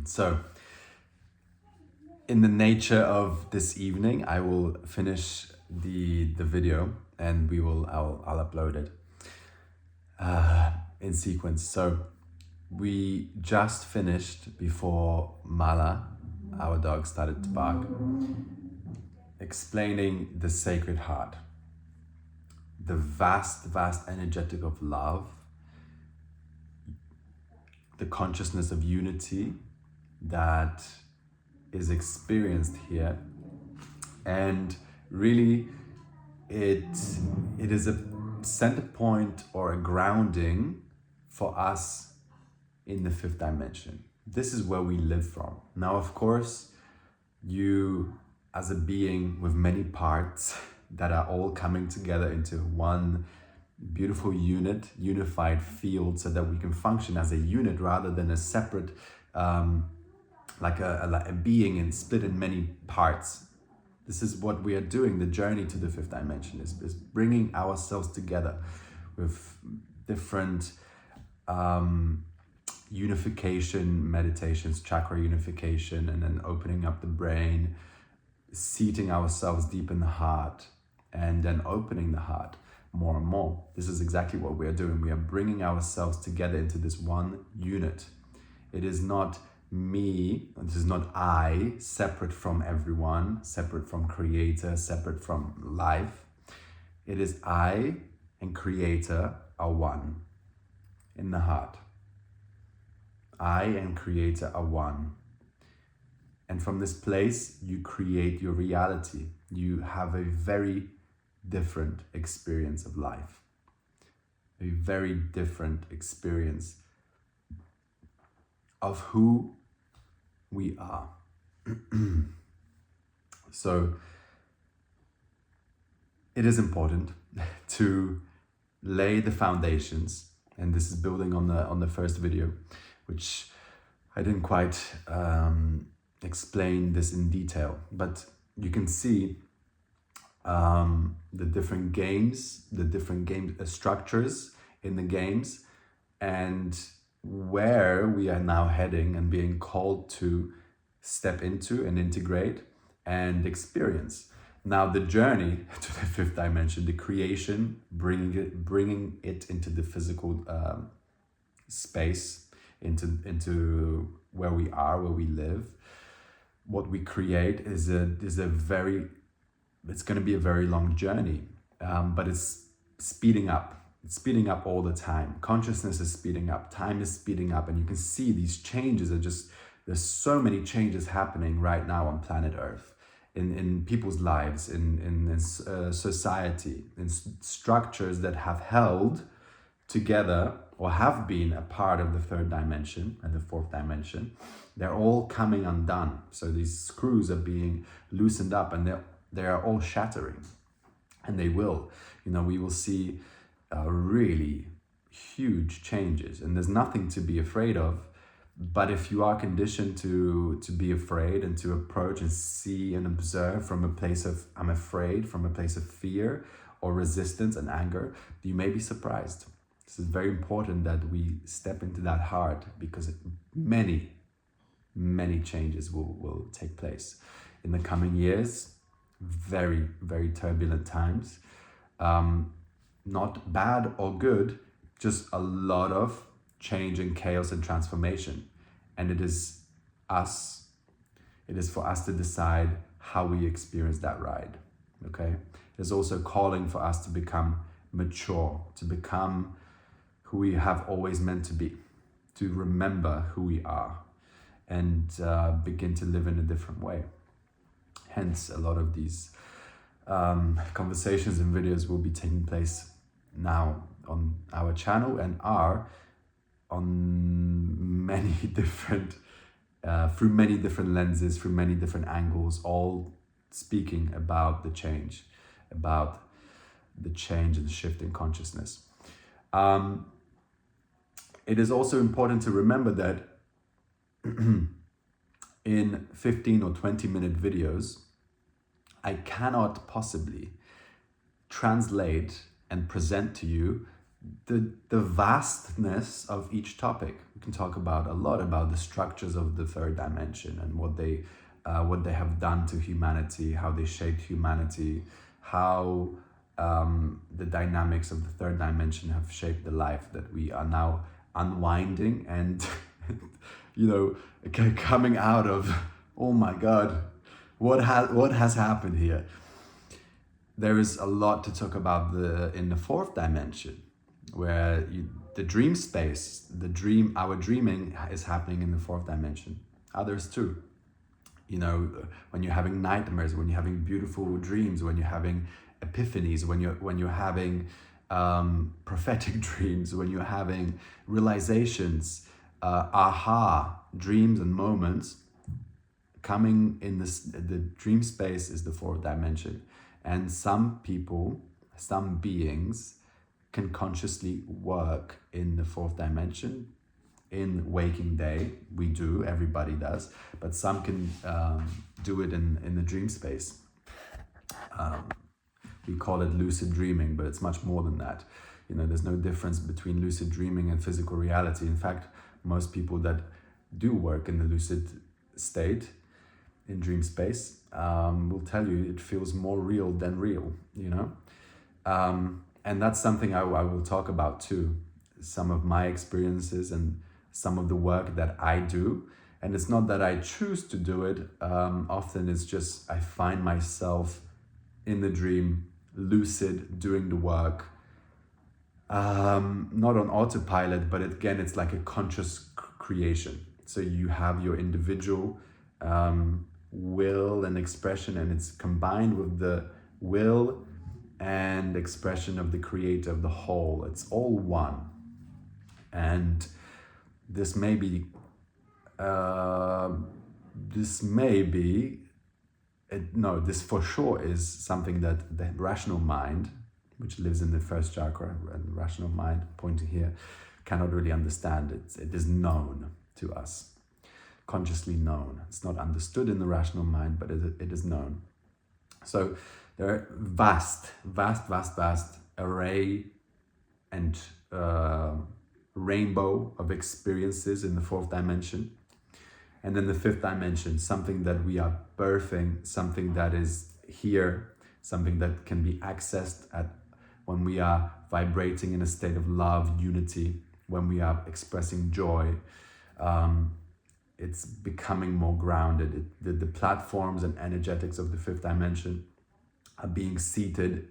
So, in the nature of this evening, I will finish the video and I'll upload it in sequence. So, we just finished before Mala, our dog, started to bark, explaining the Sacred Heart, the vast energetic of love, the consciousness of unity that is experienced here. And really it is a center point or a grounding for us in the fifth dimension. This is where we live from. Now, of course, you as a being with many parts that are all coming together into one beautiful unit, unified field, so that we can function as a unit rather than a separate like a being and split in many parts. This is what we are doing. The journey to the fifth dimension is bringing ourselves together with different unification meditations, chakra unification, and then opening up the brain, seating ourselves deep in the heart, and then opening the heart more and more. This is exactly what we are doing. We are bringing ourselves together into this one unit. It is not me, this is not I, separate from everyone, separate from creator, separate from life. It is I and creator are one in the heart. I and creator are one. And from this place, you create your reality. You have a very different experience of life. A very different experience of who we are. So it is important to lay the foundations, and this is building on the first video, which I didn't quite explain this in detail, but you can see the different games, the different game structures in the games, and where we are now heading and being called to step into and integrate and experience. Now the journey to the fifth dimension, the creation, bringing it into the physical space, into where we are, where we live. What we create is it's going to be a very long journey, but it's speeding up. It's speeding up all the time. Consciousness is speeding up. Time is speeding up. And you can see these changes there's so many changes happening right now on planet Earth, in people's lives, in society, in structures that have held together or have been a part of the third dimension and the fourth dimension. They're all coming undone. So these screws are being loosened up and they are all shattering. And they will. We will see really huge changes, and there's nothing to be afraid of. But if you are conditioned to be afraid and to approach and see and observe from a place of I'm afraid, from a place of fear or resistance and anger, you may be surprised. This is very important that we step into that heart, because many changes will take place in the coming years. Very, very turbulent times. Not bad or good, just a lot of change and chaos and transformation. And it is for us to decide how we experience that ride, okay? There's also calling for us to become mature, to become who we have always meant to be, to remember who we are, and begin to live in a different way. Hence, a lot of these conversations and videos will be taking place now on our channel and are on many different, through many different lenses, through many different angles, all speaking about the change and the shift in consciousness. It is also important to remember that in 15 or 20-minute videos, I cannot possibly translate and present to you the vastness of each topic. We can talk about a lot about the structures of the third dimension and what they have done to humanity, how they shaped humanity, how the dynamics of the third dimension have shaped the life that we are now unwinding and coming out of. Oh my God, what has happened here? There is a lot to talk about in the fourth dimension, where the dream space, our dreaming is happening in the fourth dimension. Others too. When you're having nightmares, when you're having beautiful dreams, when you're having epiphanies, when you're having prophetic dreams, when you're having realizations, aha dreams and moments coming in the dream space is the fourth dimension. And some people, some beings can consciously work in the fourth dimension in waking day. We do, everybody does, but some can do it in the dream space. We call it lucid dreaming, but it's much more than that. There's no difference between lucid dreaming and physical reality. In fact, most people that do work in the lucid state, in dream space, will tell you it feels more real than real, and that's something I will talk about too. Some of my experiences and some of the work that I do. And it's not that I choose to do it. Often it's just I find myself in the dream, lucid, doing the work. Not on autopilot, but again, it's like a conscious creation. So you have your individual will and expression, and it's combined with the will and expression of the creator of the whole. It's all one. And this may be this for sure is something that the rational mind, which lives in the first chakra, and rational mind pointing here, cannot really understand. It is known to us, consciously known. It's not understood in the rational mind, but it is known. So there are vast array and rainbow of experiences in the fourth dimension. And then the fifth dimension, something that we are birthing, something that is here, something that can be accessed when we are vibrating in a state of love, unity, when we are expressing joy. It's becoming more grounded. The platforms and energetics of the fifth dimension are being seated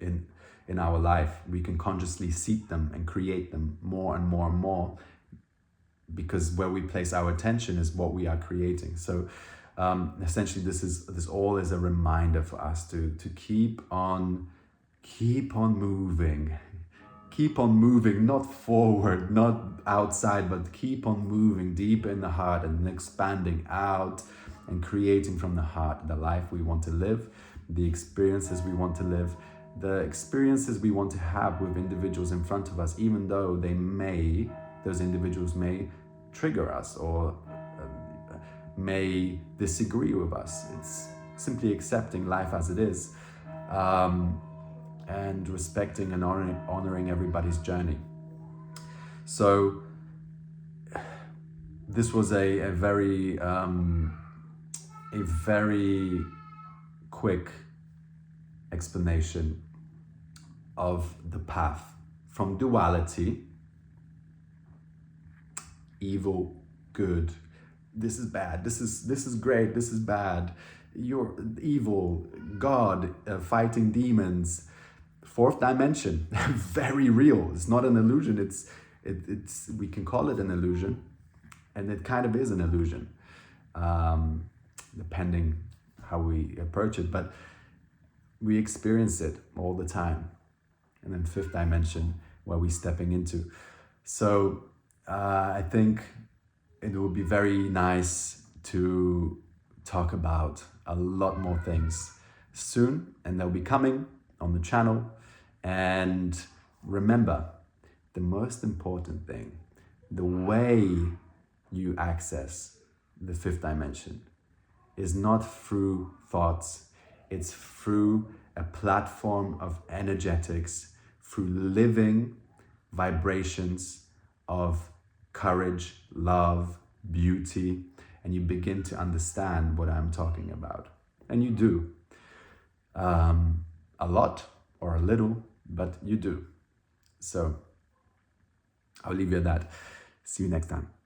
in our life. We can consciously seat them and create them more and more and more, because where we place our attention is what we are creating. So essentially this all is a reminder for us to keep on moving, not forward, not outside, but keep on moving deep in the heart and expanding out and creating from the heart the life we want to live, the experiences we want to live, the experiences we want to have with individuals in front of us, even though those individuals may trigger us or may disagree with us. It's simply accepting life as it is, and respecting and honoring everybody's journey. So this was a very quick explanation of the path from duality, evil, good, this is bad, this is great, this is bad, you're evil, God, fighting demons, fourth dimension, very real. It's not an illusion. It's we can call it an illusion, and it kind of is an illusion, depending how we approach it. But we experience it all the time. And then fifth dimension, where we're stepping into. So I think it will be very nice to talk about a lot more things soon, and they'll be coming on the channel. And remember, the most important thing, the way you access the fifth dimension is not through thoughts, it's through a platform of energetics, through living vibrations of courage, love, beauty, and you begin to understand what I'm talking about. And you do. A lot or a little, but you do. So I'll leave you at that. See you next time.